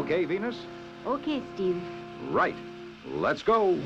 okay, Venus? Okay, Steve. Right. Let's go.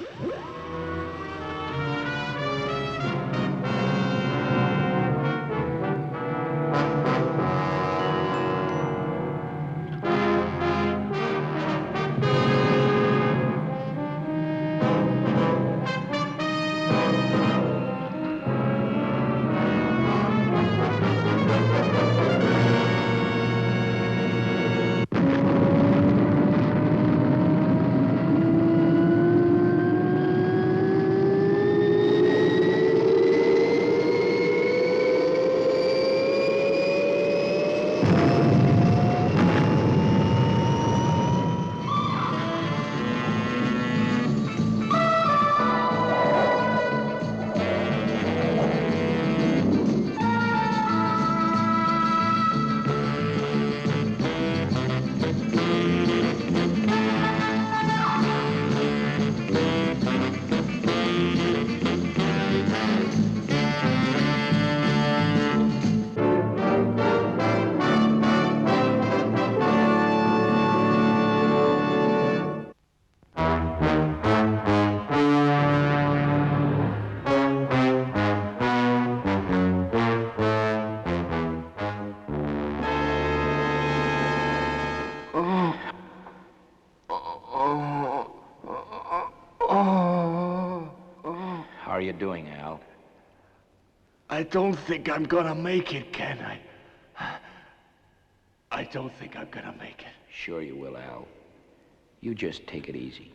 How are you doing, Al? I don't think I'm gonna make it, Ken. I don't think I'm gonna make it. Sure you will, Al. You just take it easy.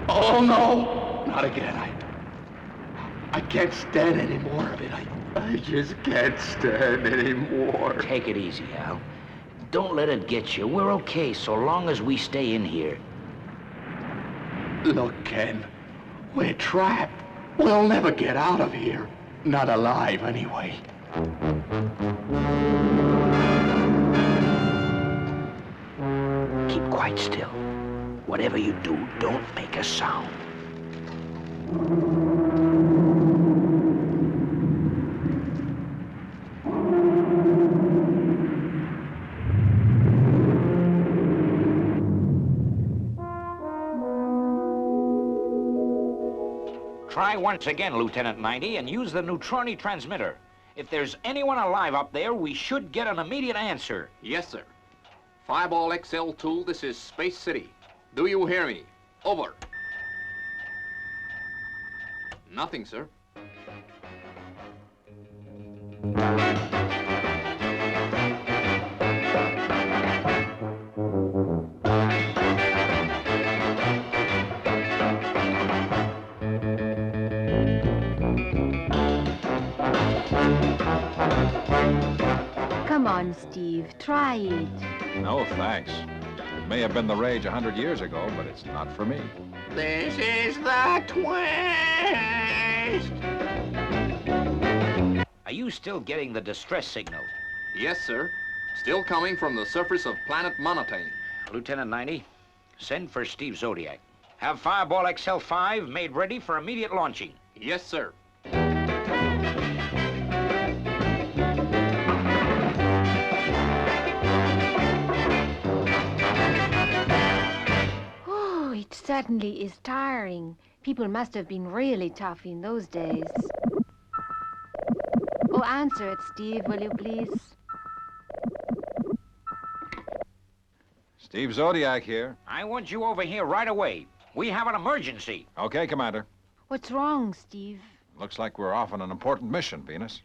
Oh, no! Not again. I can't stand any more of it. I just can't stand anymore. Take it easy, Al. Don't let it get you. We're okay so long as we stay in here. Look, Ken, we're trapped. We'll never get out of here. Not alive, anyway. Keep quite still. Whatever you do, don't make a sound. Try once again, Lieutenant 90, and use the neutroni transmitter. If there's anyone alive up there, we should get an immediate answer. Yes, sir. Fireball XL2, this is Space City. Do you hear me? Over. Nothing, sir. Come on, Steve. Try it. No, thanks. It may have been the rage 100 years ago, but it's not for me. This is the twist! Are you still getting the distress signal? Yes, sir. Still coming from the surface of planet Monotone. Lieutenant 90, send for Steve Zodiac. Have Fireball XL5 made ready for immediate launching. Yes, sir. Oh, it certainly is tiring. People must have been really tough in those days. Oh, answer it, Steve, will you please? Steve Zodiac here. I want you over here right away. We have an emergency. Okay, Commander. What's wrong, Steve? Looks like we're off on an important mission, Venus.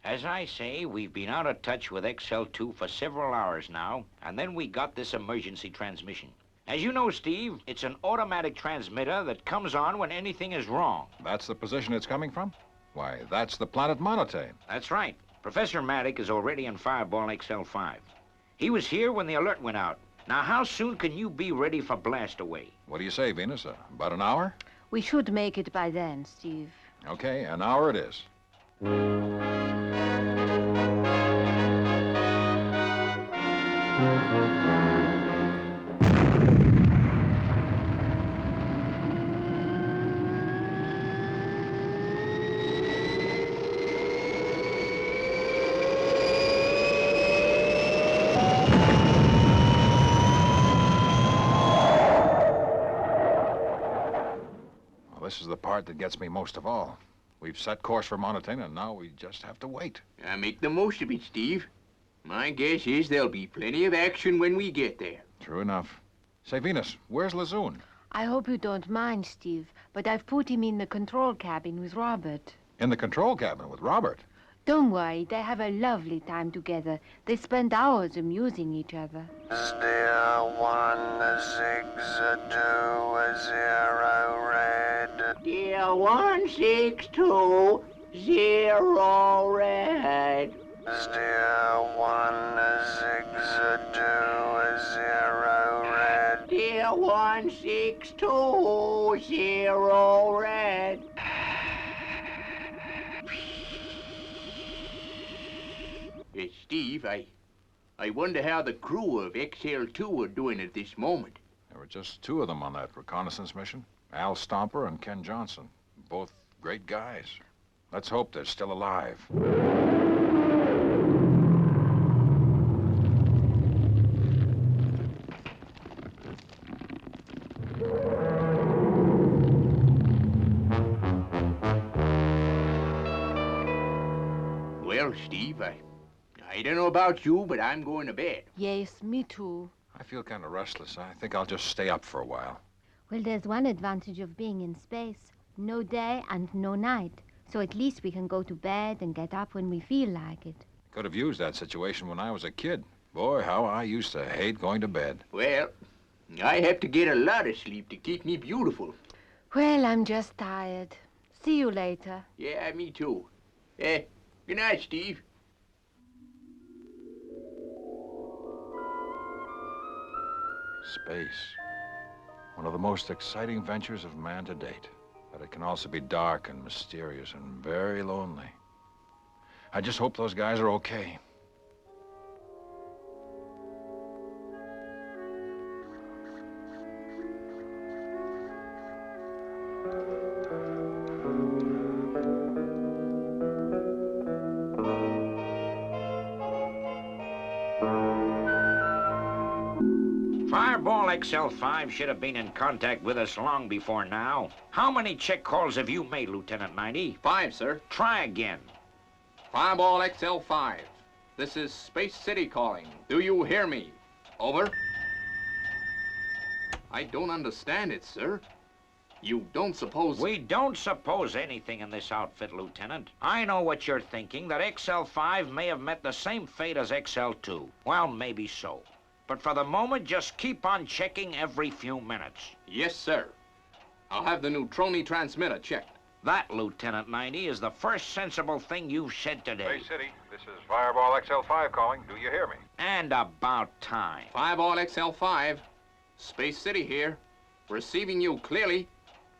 As I say, we've been out of touch with XL2 for several hours now, and then we got this emergency transmission. As you know, Steve, it's an automatic transmitter that comes on when anything is wrong. That's the position it's coming from? Why, that's the planet Monotone. That's right. Professor Maddock is already in Fireball XL5. He was here when the alert went out. Now, how soon can you be ready for blast away? What do you say, Venus? About an hour? We should make it by then, Steve. Okay, an hour it is. this is the part that gets me most of all. We've set course for Monotone, and now we just have to wait. Make the most of it, Steve. My guess is there'll be plenty of action when we get there. True enough. Say, Venus, where's Lazoon? I hope you don't mind, Steve, but I've put him in the control cabin with Robert. In the control cabin with Robert. Don't worry, they have a lovely time together. They spend hours amusing each other. Steer 162 red. Dear 162 red. Steer 162 red. Dear 162 red. Steve, I wonder how the crew of XL2 are doing at this moment. There were just two of them on that reconnaissance mission. Al Stomper and Ken Johnson. Both great guys. Let's hope they're still alive. Well, Steve, I don't know about you, but I'm going to bed. Yes, me too. I feel kind of restless. I think I'll just stay up for a while. Well, there's one advantage of being in space. No day and no night. So at least we can go to bed and get up when we feel like it. Could have used that situation when I was a kid. Boy, how I used to hate going to bed. Well, I have to get a lot of sleep to keep me beautiful. Well, I'm just tired. See you later. Yeah, me too. Good night, Steve. Space. One of the most exciting ventures of man to date. But it can also be dark and mysterious and very lonely. I just hope those guys are okay. Fireball XL5 should have been in contact with us long before now. How many check calls have you made, Lieutenant 90? 5, sir. Try again. Fireball XL5. This is Space City calling. Do you hear me? Over. I don't understand it, sir. You don't suppose... We don't suppose anything in this outfit, Lieutenant. I know what you're thinking, that XL5 may have met the same fate as XL2. Well, maybe so. But for the moment, just keep on checking every few minutes. Yes, sir. I'll have the neutroni transmitter checked. That, Lieutenant 90, is the first sensible thing you've said today. Space City, this is Fireball XL5 calling. Do you hear me? And about time. Fireball XL5. Space City here. Receiving you clearly.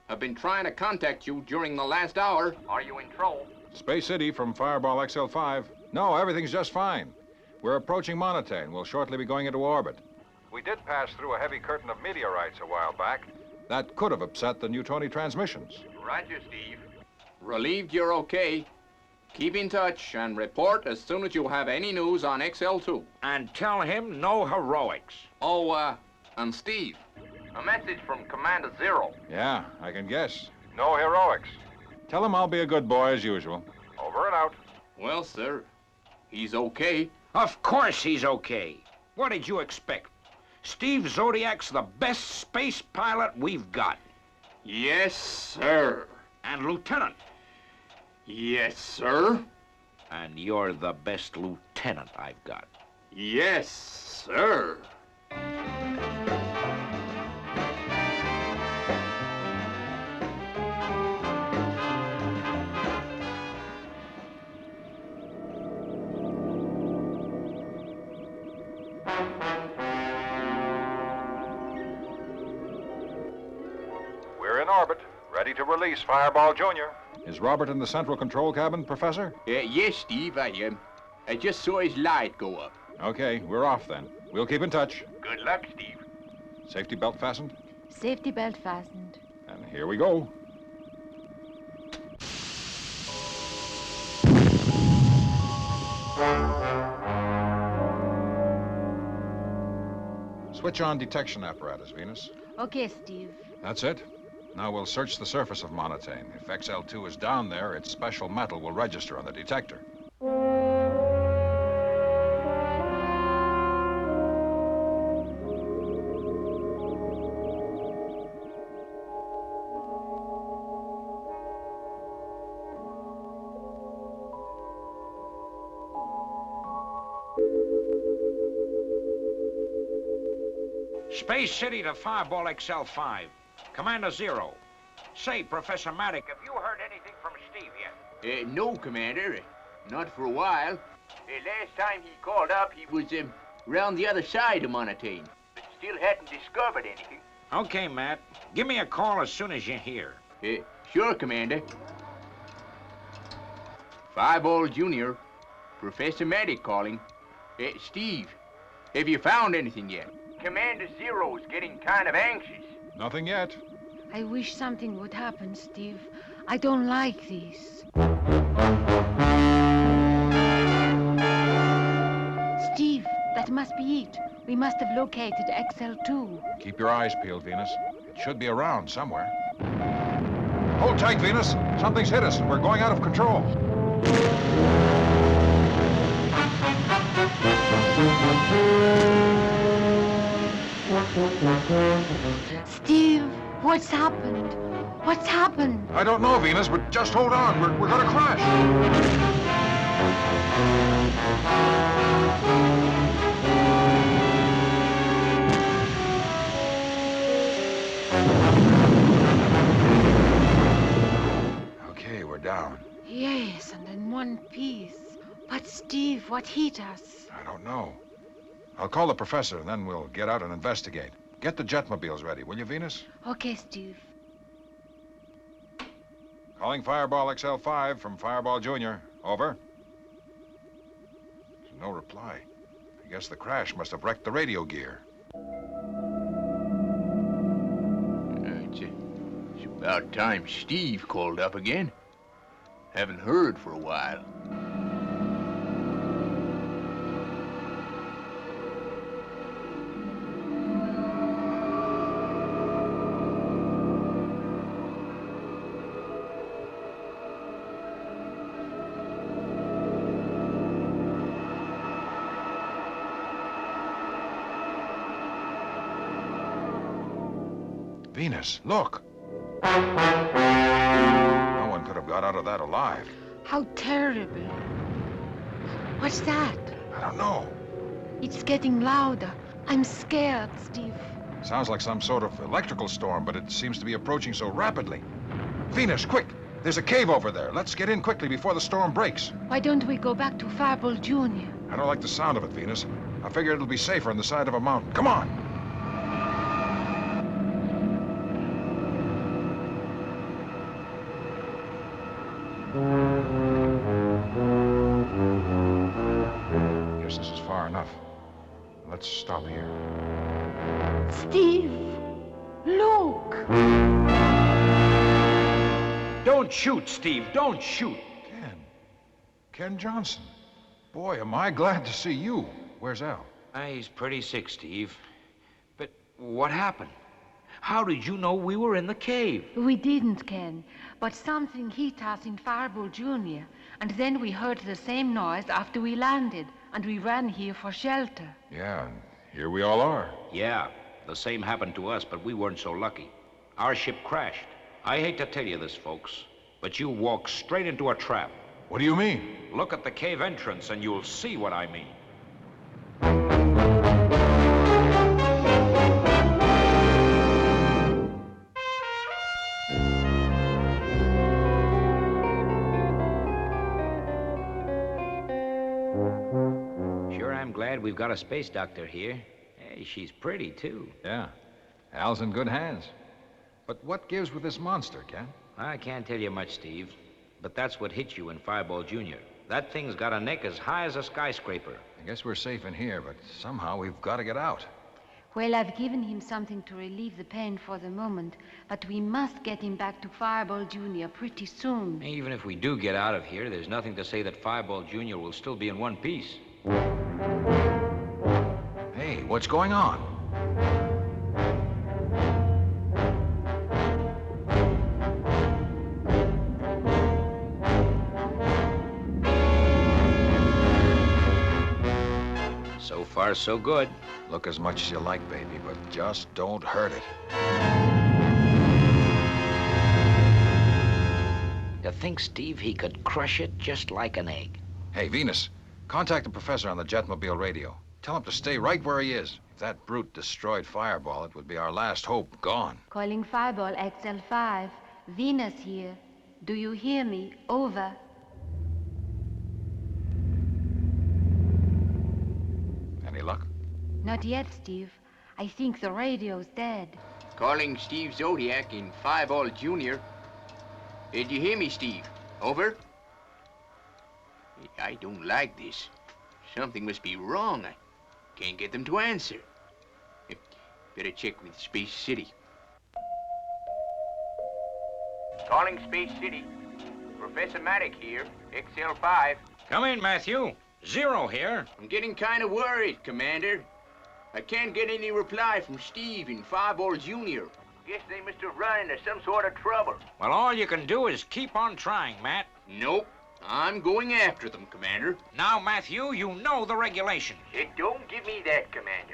I've been trying to contact you during the last hour. Are you in trouble? Space City from Fireball XL5. No, everything's just fine. We're approaching Monotone. We'll shortly be going into orbit. We did pass through a heavy curtain of meteorites a while back. That could have upset the neutroni transmissions. Roger, Steve. Relieved you're okay. Keep in touch and report as soon as you have any news on XL2. And tell him no heroics. Oh, and Steve, a message from Commander Zero. Yeah, I can guess. No heroics. Tell him I'll be a good boy as usual. Over and out. Well, sir, he's okay. Of course he's okay. What did you expect? Steve Zodiac's the best space pilot we've got. Yes, sir. And Lieutenant. Yes, sir. And you're the best lieutenant I've got. Yes, sir. We're in orbit, ready to release Fireball Jr. Is Robert in the central control cabin, Professor? Yes, Steve, I just saw his light go up. Okay, we're off then. We'll keep in touch. Good luck, Steve. Safety belt fastened? Safety belt fastened. And here we go. Switch on detection apparatus, Venus. Okay, Steve. That's it. Now we'll search the surface of Monotane. If XL2 is down there, its special metal will register on the detector. Space City to Fireball XL5. Commander Zero. Say, Professor Maddock, have you heard anything from Steve yet? No, Commander. Not for a while. Last time he called up, he was around the other side of Monotane, but still hadn't discovered anything. Okay, Matt. Give me a call as soon as you're here. Sure, Commander. Fireball Jr., Professor Maddock calling. Steve, have you found anything yet? Commander Zero's getting kind of anxious. Nothing yet. I wish something would happen, Steve. I don't like this. Steve, that must be it. We must have located XL2. Keep your eyes peeled, Venus. It should be around somewhere. Hold tight, Venus. Something's hit us and we're going out of control. Steve, what's happened? What's happened? I don't know, Venus, but just hold on. We're gonna crash. Okay, we're down. Yes, and in one piece. But Steve, what hit us? I don't know. I'll call the professor, and then we'll get out and investigate. Get the jetmobiles ready, will you, Venus? Okay, Steve. Calling Fireball XL5 from Fireball Jr. Over. There's no reply. I guess the crash must have wrecked the radio gear. It's about time Steve called up again. Haven't heard for a while. Venus, look. No one could have got out of that alive. How terrible. What's that? I don't know. It's getting louder. I'm scared, Steve. Sounds like some sort of electrical storm, but it seems to be approaching so rapidly. Venus, quick! There's a cave over there. Let's get in quickly before the storm breaks. Why don't we go back to Fireball Jr.? I don't like the sound of it, Venus. I figure it'll be safer on the side of a mountain. Come on! Guess this is far enough. Let's stop here. Steve, look! Don't shoot, Steve. Don't shoot. Ken Johnson. Boy, am I glad to see you. Where's Al? He's pretty sick, Steve. But what happened? How did you know we were in the cave? We didn't, Ken. But something hit us in Fireball Jr. And then we heard the same noise after we landed. And we ran here for shelter. Yeah, and here we all are. Yeah, the same happened to us, but we weren't so lucky. Our ship crashed. I hate to tell you this, folks, but you walked straight into a trap. What do you mean? Look at the cave entrance and you'll see what I mean. Sure, I'm glad we've got a space doctor here. Hey, she's pretty, too. Yeah. Al's in good hands. But what gives with this monster, Ken? I can't tell you much, Steve, but that's what hit you in Fireball Jr. That thing's got a neck as high as a skyscraper. I guess we're safe in here, but somehow we've got to get out. Well, I've given him something to relieve the pain for the moment, but we must get him back to Fireball Jr. pretty soon. Even if we do get out of here, there's nothing to say that Fireball Jr. will still be in one piece. Hey, what's going on? far, so good. Look as much as you like, baby, but just don't hurt it. You think, Steve, he could crush it just like an egg? Hey, Venus, contact the professor on the jetmobile radio. Tell him to stay right where he is. If that brute destroyed Fireball, it would be our last hope gone. Calling Fireball XL5. Venus here. Do you hear me? Over. Any luck? Not yet, Steve. I think the radio's dead. Calling Steve Zodiac in Fireball Jr. Did you hear me, Steve? Over? I don't like this. Something must be wrong. I can't get them to answer. Better check with Space City. Calling Space City. Professor Maddock here, XL5. Come in, Matthew. Zero here. I'm getting kind of worried, Commander. I can't get any reply from Steve in Fireball Jr. Guess they must have run into some sort of trouble. Well, all you can do is keep on trying, Matt. Nope. I'm going after them, Commander. Now, Matthew, you know the regulations. Don't give me that, Commander.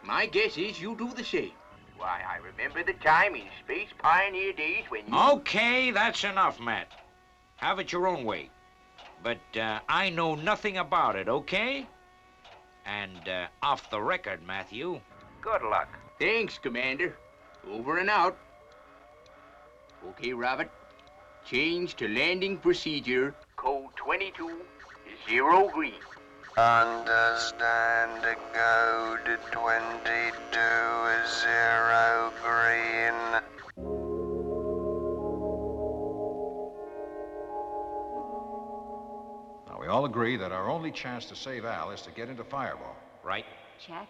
My guess is you'll do the same. Why, I remember the time in Space Pioneer days when you... Okay, that's enough, Matt. Have it your own way. But I know nothing about it, okay? And off the record, Matthew, good luck. Thanks, Commander. Over and out. Okay, Robert. Change to landing procedure. Code 22, 0 green. Understand code 22, 0 green. Now, we all agree that our only chance to save Al is to get into Fireball. Right? Check.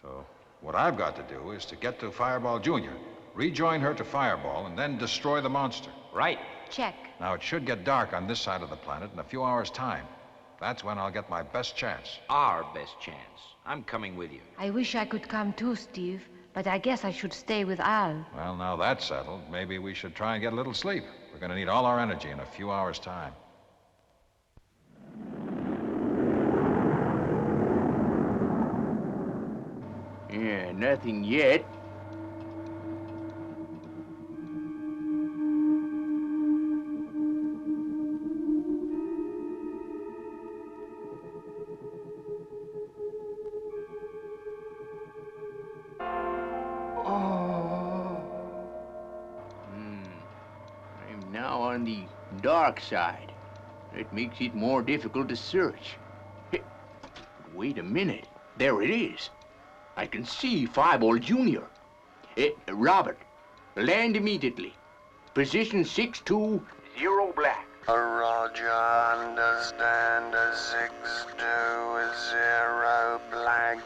So, what I've got to do is to get to Fireball Jr., rejoin her to Fireball, and then destroy the monster. Right. Check. Now, it should get dark on this side of the planet in a few hours' time. That's when I'll get my best chance. Our best chance. I'm coming with you. I wish I could come too, Steve, but I guess I should stay with Al. Well, now that's settled, maybe we should try and get a little sleep. We're going to need all our energy in a few hours' time. Yeah, nothing yet. I'm now on the dark side. It makes it more difficult to search. Hey, wait a minute. There it is. I can see Fireball Jr. Robert, land immediately. Position 620 black. Roger, understand 620 black.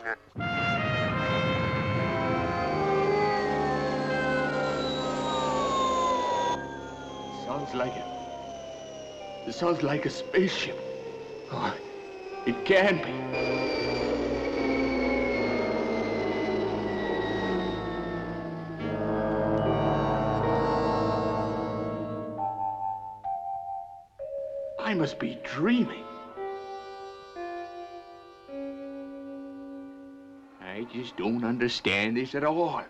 Sounds like a spaceship. Oh, it can't be. I must be dreaming. I just don't understand this at all.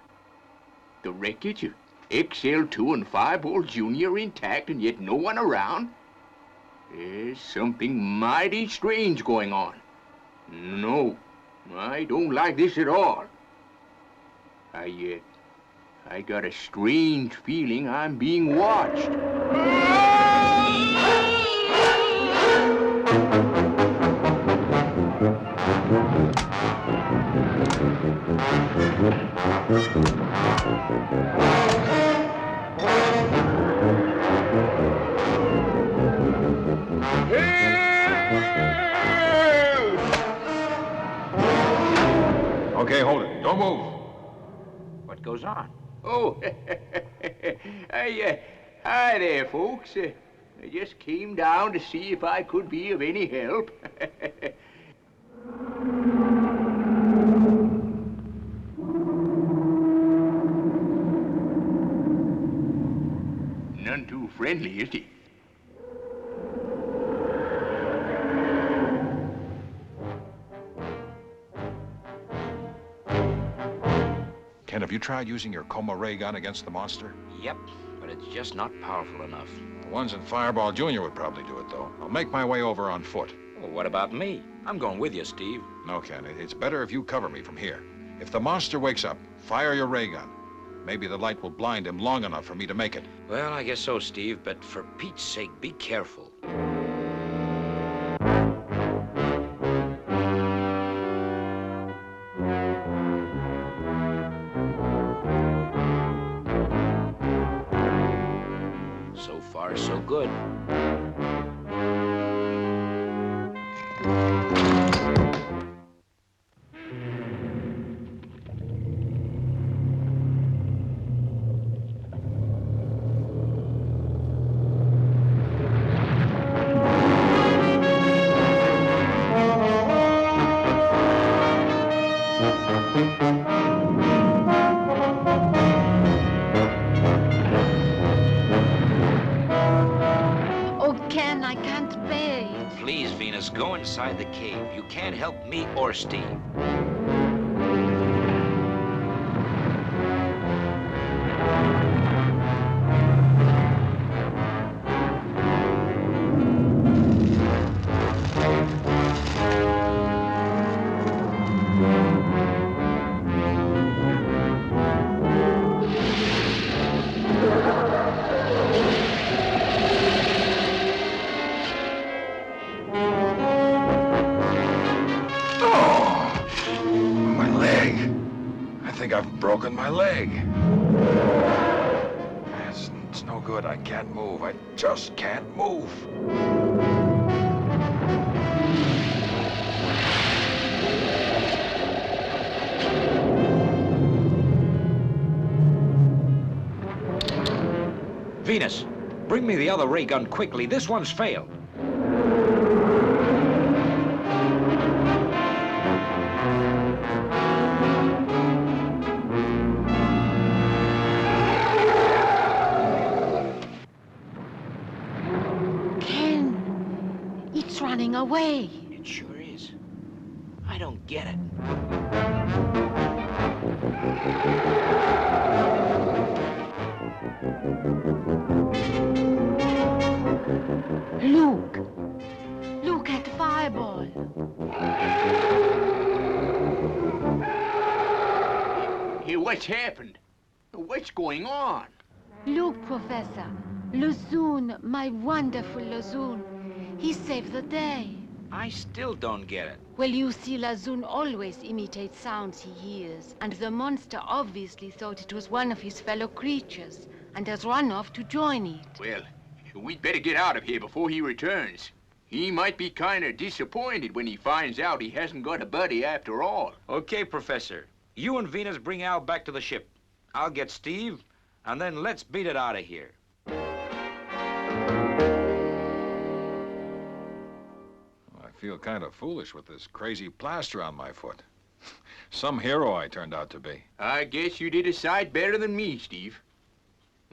The wreckage of XL2 and Fireball Jr. intact and yet no one around? There's something mighty strange going on. No, I don't like this at all. I got a strange feeling I'm being watched. Okay, hold it. Don't move. What goes on? Oh, hi there, folks. I just came down to see if I could be of any help. None too friendly, is he? Have you tried using your coma ray gun against the monster? Yep, but it's just not powerful enough. The ones in Fireball Jr. would probably do it, though. I'll make my way over on foot. Well, what about me? I'm going with you, Steve. No, Ken, it's better if you cover me from here. If the monster wakes up, fire your ray gun. Maybe the light will blind him long enough for me to make it. Well, I guess so, Steve, but for Pete's sake, be careful. So far, so good. Oh, Ken, I can't bear it. Please, Venus, go inside the cave. You can't help me or Steve. My leg. I think I've broken my leg. It's no good. I can't move. I just can't move. Venus, bring me the other ray gun quickly. This one's failed. Ken, it's running away. It sure is. I don't get it. Look. Look at Fireball. Hey, what's happened? What's going on? Look, Professor. Lazoon, my wonderful Lazoon. He saved the day. I still don't get it. Well, you see, Lazoon always imitates sounds he hears, and the monster obviously thought it was one of his fellow creatures, and has run off to join it. Well, we'd better get out of here before he returns. He might be kind of disappointed when he finds out he hasn't got a buddy after all. Okay, Professor. You and Venus bring Al back to the ship. I'll get Steve, and then let's beat it out of here. I feel kind of foolish with this crazy plaster on my foot. Some hero I turned out to be. I guess you did a sight better than me, Steve.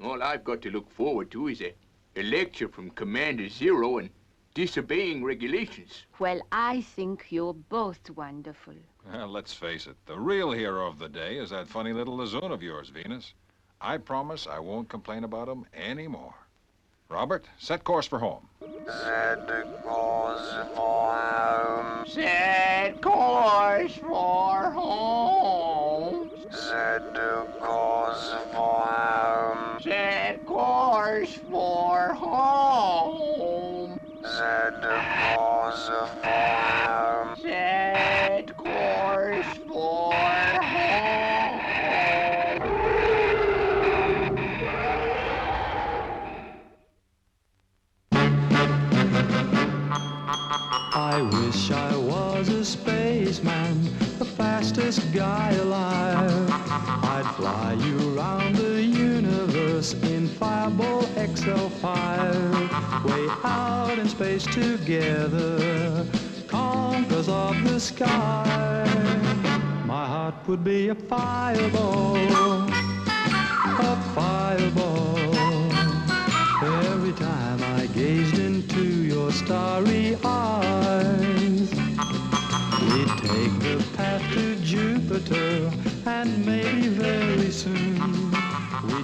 All I've got to look forward to is a lecture from Commander Zero and disobeying regulations. Well, I think you're both wonderful. Well, let's face it, the real hero of the day is that funny little Lazoon of yours, Venus. I promise I won't complain about him anymore. Robert, set course for home. Set course for home. Set course for home. Set course for home. Set course for home. Set course for home. Set course for home. I wish I was a spaceman, the fastest guy alive. I'd fly you around the universe in Fireball XL5. Way out in space together, conquerors of the sky. My heart would be a fireball, a fireball. Every time I gazed into your starry eyes, we'd take the path to Jupiter and maybe very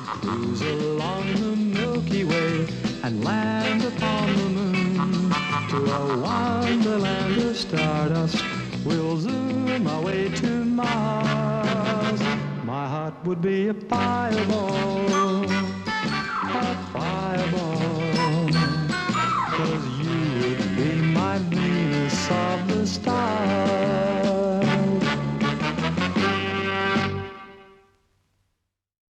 cruise along the Milky Way and land upon the moon. To a wonderland of stardust, we'll zoom our way to Mars. My heart would be a fireball, a fireball, 'cause you would be my Venus of the stars.